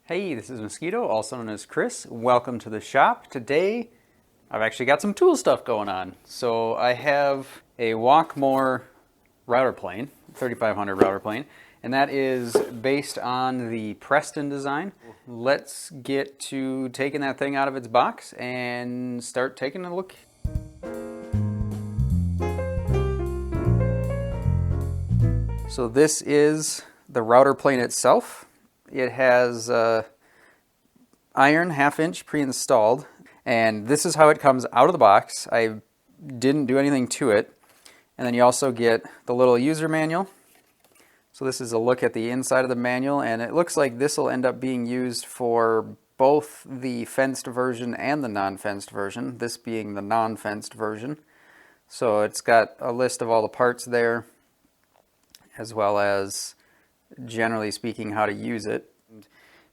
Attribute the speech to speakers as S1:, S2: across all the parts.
S1: Hey, this is Mosquito, also known as Chris. Welcome to the shop. Today, I've actually got some tool stuff going on. So I have a Walke Moore router plane, 3500 router plane, and that is based on the Preston design. Let's get to taking that thing out of its box and start taking a look. So this is the router plane itself. It has iron 1/2 inch pre-installed, and this is how it comes out of the box. I didn't do anything to it. And then you also get the little user manual. So this is a look at the inside of the manual, and it looks like this will end up being used for both the fenced version and the non-fenced version, this being the non-fenced version. So it's got a list of all the parts there, as well as generally speaking how to use it.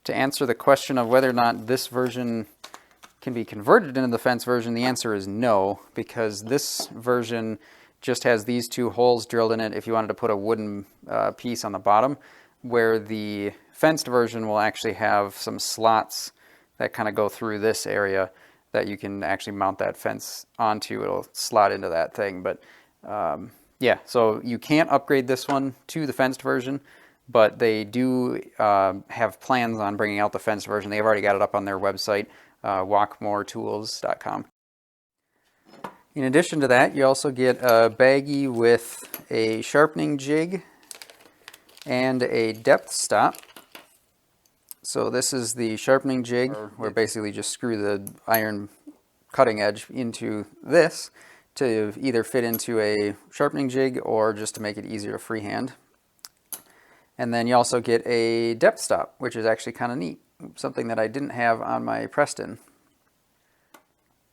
S1: To answer the question of whether or not this version can be converted into the fence version, the answer is no, because this version just has these two holes drilled in it if you wanted to put a wooden piece on the bottom, where the fenced version will actually have some slots that kind of go through this area that you can actually mount that fence onto. It'll slot into that thing. But yeah, so you can't upgrade this one to the fenced version, but they do have plans on bringing out the fenced version. They've already got it up on their website, WalkeMoreTools.com. In addition to that, you also get a baggie with a sharpening jig and a depth stop. So this is the sharpening jig, where basically just screw the iron cutting edge into this to either fit into a sharpening jig or just to make it easier to freehand. And then you also get a depth stop, which is actually kind of neat, something that I didn't have on my Preston.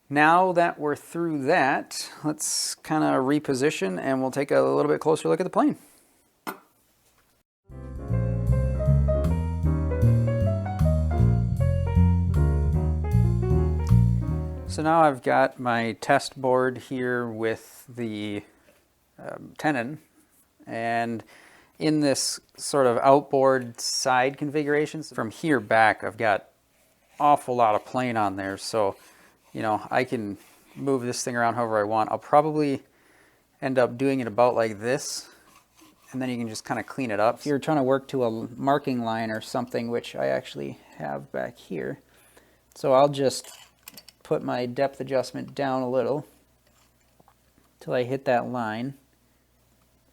S1: Now that we're through that, let's kind of reposition and we'll take a little bit closer look at the plane. So now I've got my test board here with the tenon, and in this sort of outboard side configurations, from here back I've got awful lot of plane on there, so you know I can move this thing around however I want. I'll probably end up doing it about like this, and then you can just kind of clean it up. If you're trying to work to a marking line or something, which I actually have back here, so I'll just put my depth adjustment down a little till I hit that line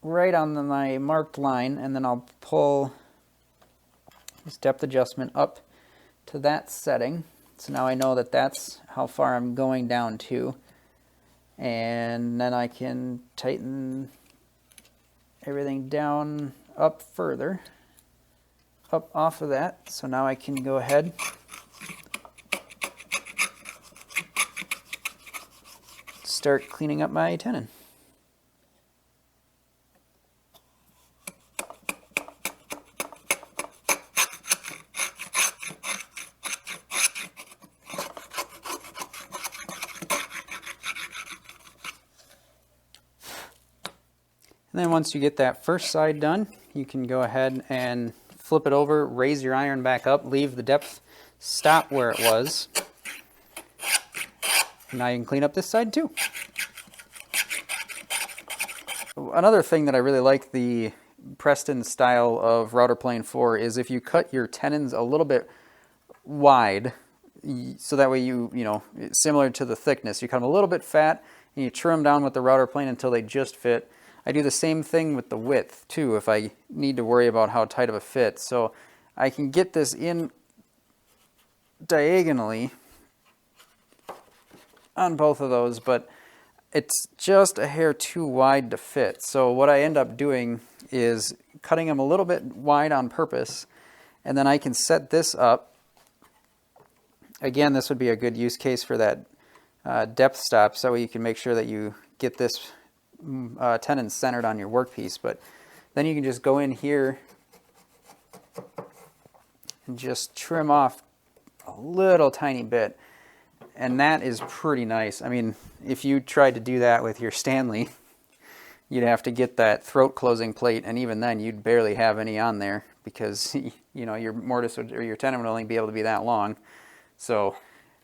S1: right on my marked line, and then I'll pull this depth adjustment up to that setting. So now I know that that's how far I'm going down to, and then I can tighten everything down up further, up off of that. So now I can go ahead start cleaning up my tenon. And then once you get that first side done, you can go ahead and flip it over, raise your iron back up, leave the depth stop where it was. Now you can clean up this side too. Another thing that I really like the Preston style of router plane for is if you cut your tenons a little bit wide, so that way you know, similar to the thickness, you cut them a little bit fat and you trim down with the router plane until they just fit. I do the same thing with the width too if I need to worry about how tight of a fit. So I can get this in diagonally on both of those, but it's just a hair too wide to fit. So what I end up doing is cutting them a little bit wide on purpose, and then I can set this up. Again, this would be a good use case for that depth stop, so you can make sure that you get this tenon centered on your workpiece. But then you can just go in here and just trim off a little tiny bit, and that is pretty nice. I mean, if you tried to do that with your Stanley, you'd have to get that throat closing plate, and even then you'd barely have any on there because you know, your mortise would, or your tenon would only be able to be that long. So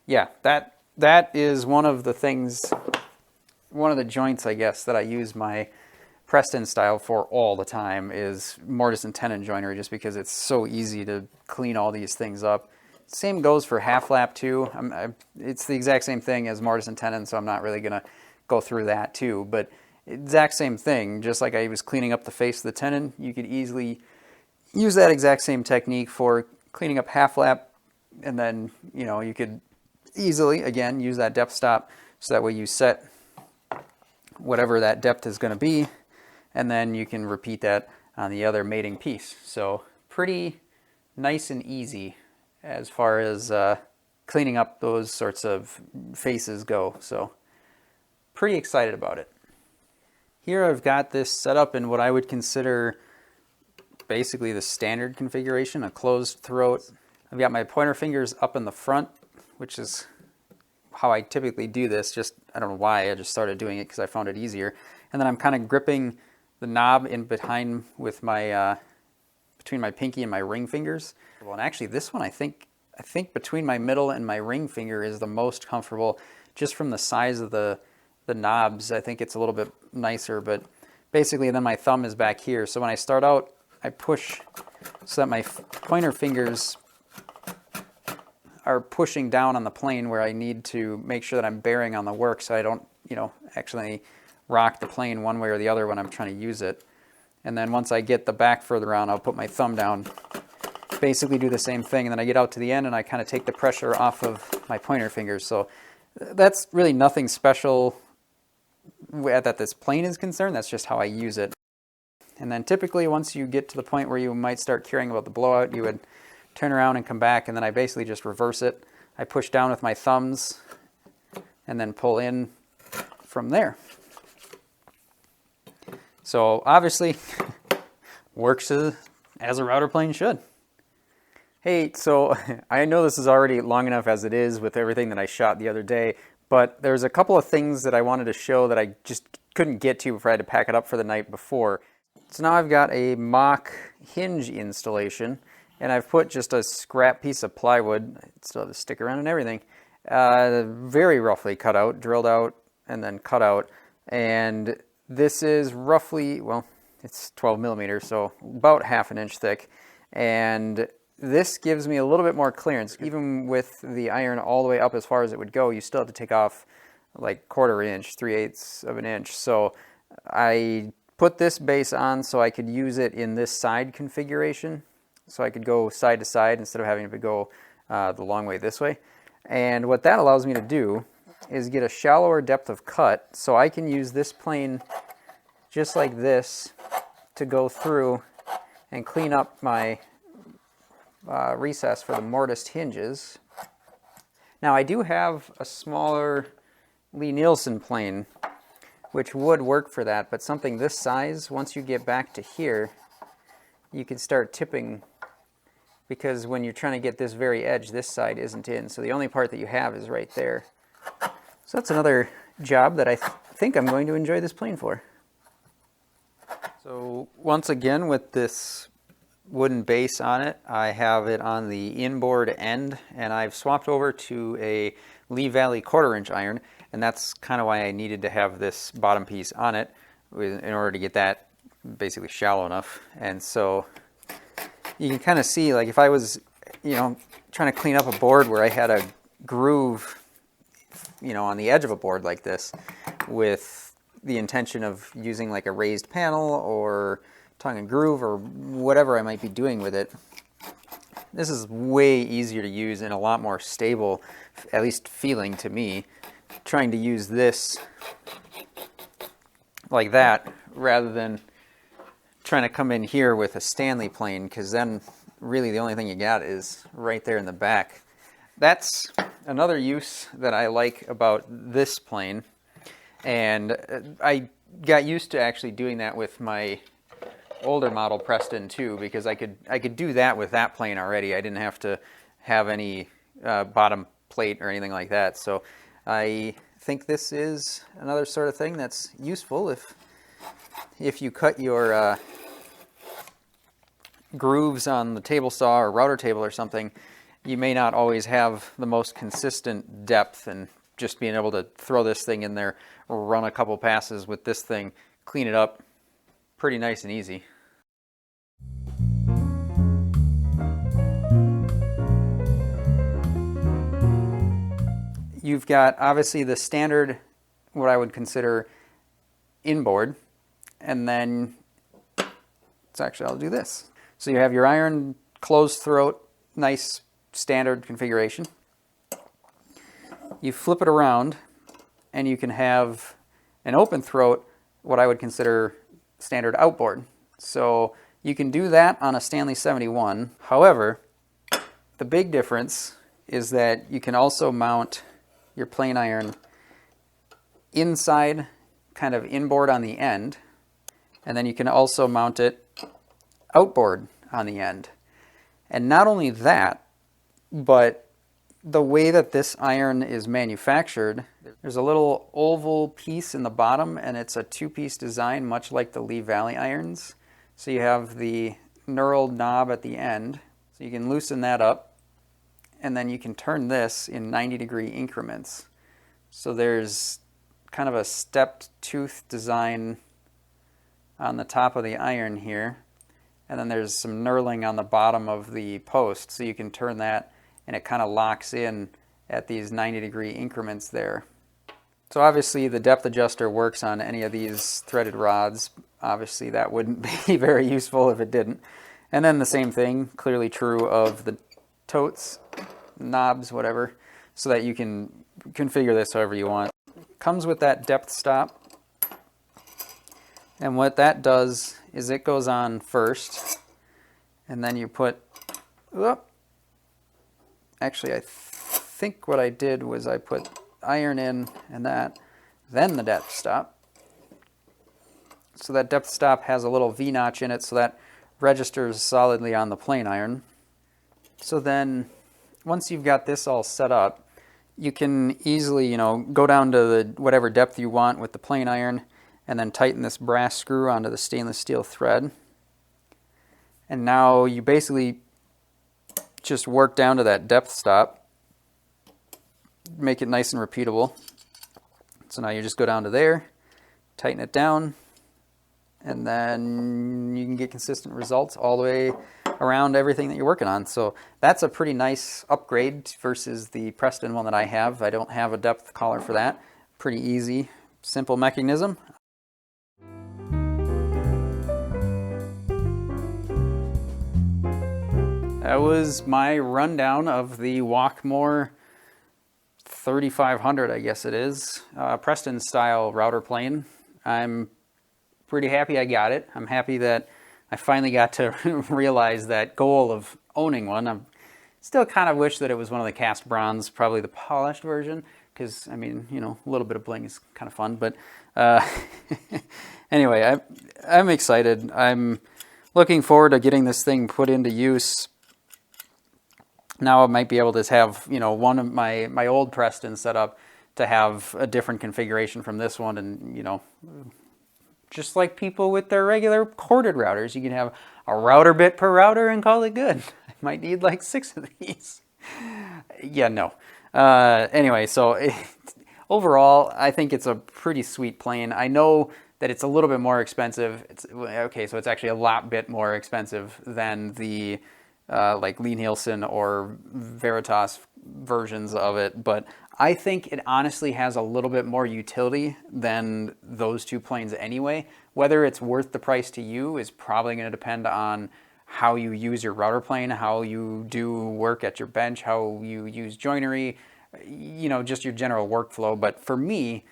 S1: yeah, that is one of the things, one of the joints, I guess, that I use my Preston style for all the time is mortise and tenon joinery, just because it's so easy to clean all these things up. Same goes for half lap too. It's the exact same thing as mortise and tenon, so I'm not really gonna go through that too, but exact same thing. Just like I was cleaning up the face of the tenon, you could easily use that exact same technique for cleaning up half lap, and then, you know, you could easily, again, use that depth stop, so that way you set whatever that depth is gonna be, and then you can repeat that on the other mating piece. So pretty nice and easy as far as cleaning up those sorts of faces go. So pretty excited about it. Here I've got this set up in what I would consider basically the standard configuration, a closed throat. I've got my pointer fingers up in the front, which is how I typically do this. Just, I don't know why, I just started doing it because I found it easier. And then I'm kind of gripping the knob in behind with my between my pinky and my ring fingers. Well, and actually this one I think between my middle and my ring finger is the most comfortable, just from the size of the knobs. I think it's a little bit nicer, but basically then my thumb is back here. So when I start out, I push so that my pointer fingers are pushing down on the plane where I need to make sure that I'm bearing on the work, so I don't, you know, actually rock the plane one way or the other when I'm trying to use it. And then once I get the back further on, I'll put my thumb down, basically do the same thing, and then I get out to the end and I kind of take the pressure off of my pointer fingers. So that's really nothing special that this plane is concerned. That's just how I use it. And then typically once you get to the point where you might start caring about the blowout, you would turn around and come back, and then I basically just reverse it. I push down with my thumbs and then pull in from there. So obviously works as a router plane should. Hey, so I know this is already long enough as it is with everything that I shot the other day, but there's a couple of things that I wanted to show that I just couldn't get to before I had to pack it up for the night before. So now I've got a mock hinge installation, and I've put just a scrap piece of plywood, I still have the sticker on and everything, very roughly cut out, drilled out, and then cut out. And this is roughly, well, it's 12 millimeters, so about ½ an inch thick. And this gives me a little bit more clearance. Even with the iron all the way up as far as it would go, you still have to take off like 1/4 inch, 3/8 of an inch. So I put this base on so I could use it in this side configuration. So I could go side to side instead of having to go the long way this way. And what that allows me to do is get a shallower depth of cut, so I can use this plane just like this to go through and clean up my recess for the mortised hinges. Now I do have a smaller Lie-Nielsen plane which would work for that, but something this size, once you get back to here, you can start tipping, because when you're trying to get this very edge, this side isn't in, so the only part that you have is right there. So that's another job that I think I'm going to enjoy this plane for. So once again, with this wooden base on it, I have it on the inboard end, and I've swapped over to a Lee Valley 1/4 inch iron, and that's kind of why I needed to have this bottom piece on it in order to get that basically shallow enough. And so you can kind of see, like if I was, you know, trying to clean up a board where I had a groove, you know, on the edge of a board like this, with the intention of using like a raised panel or tongue and groove or whatever I might be doing with it, this is way easier to use and a lot more stable, at least feeling to me, trying to use this like that rather than trying to come in here with a Stanley plane, because then really the only thing you got is right there in the back. That's another use that I like about this plane, and I got used to actually doing that with my older model Preston too, because I could do that with that plane already. I didn't have to have any bottom plate or anything like that. So I think this is another sort of thing that's useful if you cut your grooves on the table saw or router table or something, you may not always have the most consistent depth, and just being able to throw this thing in there, run a couple passes with this thing, clean it up, pretty nice and easy. You've got obviously the standard, what I would consider inboard, and then I'll do this. So you have your iron closed throat, nice standard configuration. You flip it around and you can have an open throat, what I would consider standard outboard. So you can do that on a Stanley 71. However, the big difference is that you can also mount your plane iron inside, kind of inboard on the end, and then you can also mount it outboard on the end. And not only that, but the way that this iron is manufactured, there's a little oval piece in the bottom, and it's a two-piece design, much like the Lee Valley irons. So you have the knurled knob at the end, so you can loosen that up, and then you can turn this in 90-degree increments. So there's kind of a stepped tooth design on the top of the iron here, and then there's some knurling on the bottom of the post, so you can turn that and it kind of locks in at these 90-degree increments there. So obviously the depth adjuster works on any of these threaded rods. Obviously that wouldn't be very useful if it didn't. And then the same thing, clearly true of the totes, knobs, whatever, so that you can configure this however you want. Comes with that depth stop. And what that does is it goes on first, and then you put, actually I think what I did was I put iron in and that, then the depth stop. So that depth stop has a little V-notch in it, so that registers solidly on the plane iron. So then once you've got this all set up, you can easily, go down to the whatever depth you want with the plane iron, and then tighten this brass screw onto the stainless steel thread. And now you basically just work down to that depth stop, make it nice and repeatable. So now you just go down to there, tighten it down, and then you can get consistent results all the way around everything that you're working on. So that's a pretty nice upgrade versus the Preston one that I have. I don't have a depth collar for that. Pretty easy, simple mechanism. That was my rundown of the Walke Moore 3500, I guess it is, Preston style router plane. I'm pretty happy I got it. I'm happy that I finally got to realize that goal of owning one. I still kind of wish that it was one of the cast bronze, probably the polished version, because, I mean, a little bit of bling is kind of fun. But anyway, I'm excited. I'm looking forward to getting this thing put into use. Now I might be able to have, one of my old Preston set up to have a different configuration from this one, and, just like people with their regular corded routers, you can have a router bit per router and call it good. I might need like 6 of these. Yeah, no. Anyway, so overall, I think it's a pretty sweet plane. I know that it's a little bit more expensive. So it's actually a lot bit more expensive than the like Lie-Nielsen or Veritas versions of it, but I think it honestly has a little bit more utility than those two planes anyway. Whether it's worth the price to you is probably going to depend on how you use your router plane, how you do work at your bench, how you use joinery, just your general workflow. But for me,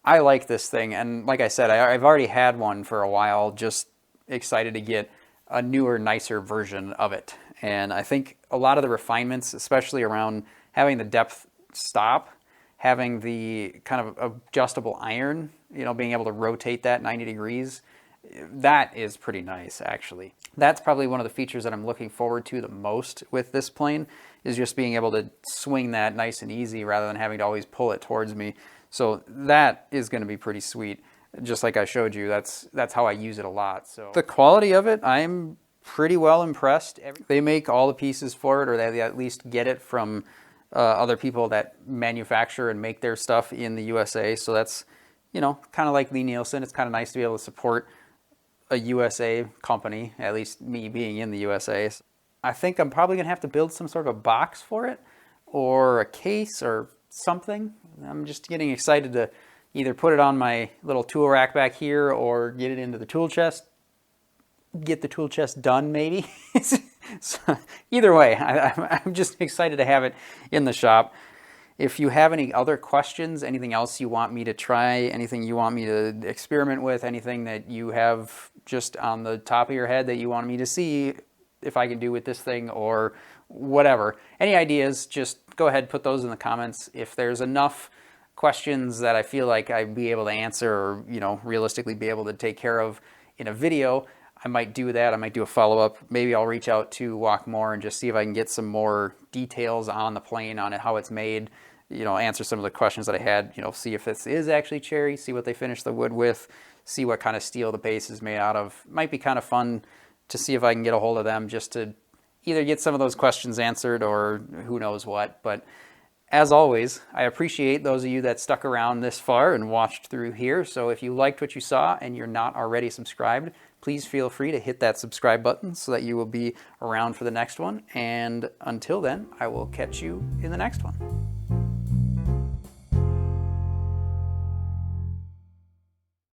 S1: I like this thing, and like I said, I've already had one for a while, just excited to get a newer, nicer version of it. And I think a lot of the refinements, especially around having the depth stop, having the kind of adjustable iron, being able to rotate that 90 degrees, that is pretty nice, actually. That's probably one of the features that I'm looking forward to the most with this plane, is just being able to swing that nice and easy rather than having to always pull it towards me. So that is going to be pretty sweet. Just like I showed you, that's how I use it a lot. So the quality of it, I'm pretty well impressed. They make all the pieces for it, or they at least get it from other people that manufacture and make their stuff in the USA. So that's, you know, kind of like Lee Nielsen. It's kind of nice to be able to support a USA company, at least me being in the USA. I think I'm probably gonna have to build some sort of a box for it, or a case or something. I'm just getting excited to either put it on my little tool rack back here or get it into the tool chest, get the tool chest done maybe. So either way, I'm just excited to have it in the shop. If you have any other questions, anything else you want me to try, anything you want me to experiment with, anything that you have just on the top of your head that you want me to see if I can do with this thing or whatever, any ideas, just go ahead, put those in the comments. If there's enough questions that I feel like I'd be able to answer, or, you know, realistically be able to take care of in a video, I might do that. I might do a follow-up. Maybe I'll reach out to Walke Moore and just see if I can get some more details on the plane, on it, how it's made, you know, answer some of the questions that I had, you know, see if this is actually cherry, see what they finish the wood with, see what kind of steel the base is made out of. Might be kind of fun to see if I can get a hold of them just to either get some of those questions answered or who knows what. But as always, I appreciate those of you that stuck around this far and watched through here. So if you liked what you saw and you're not already subscribed, please feel free to hit that subscribe button so that you will be around for the next one. And until then, I will catch you in the next one.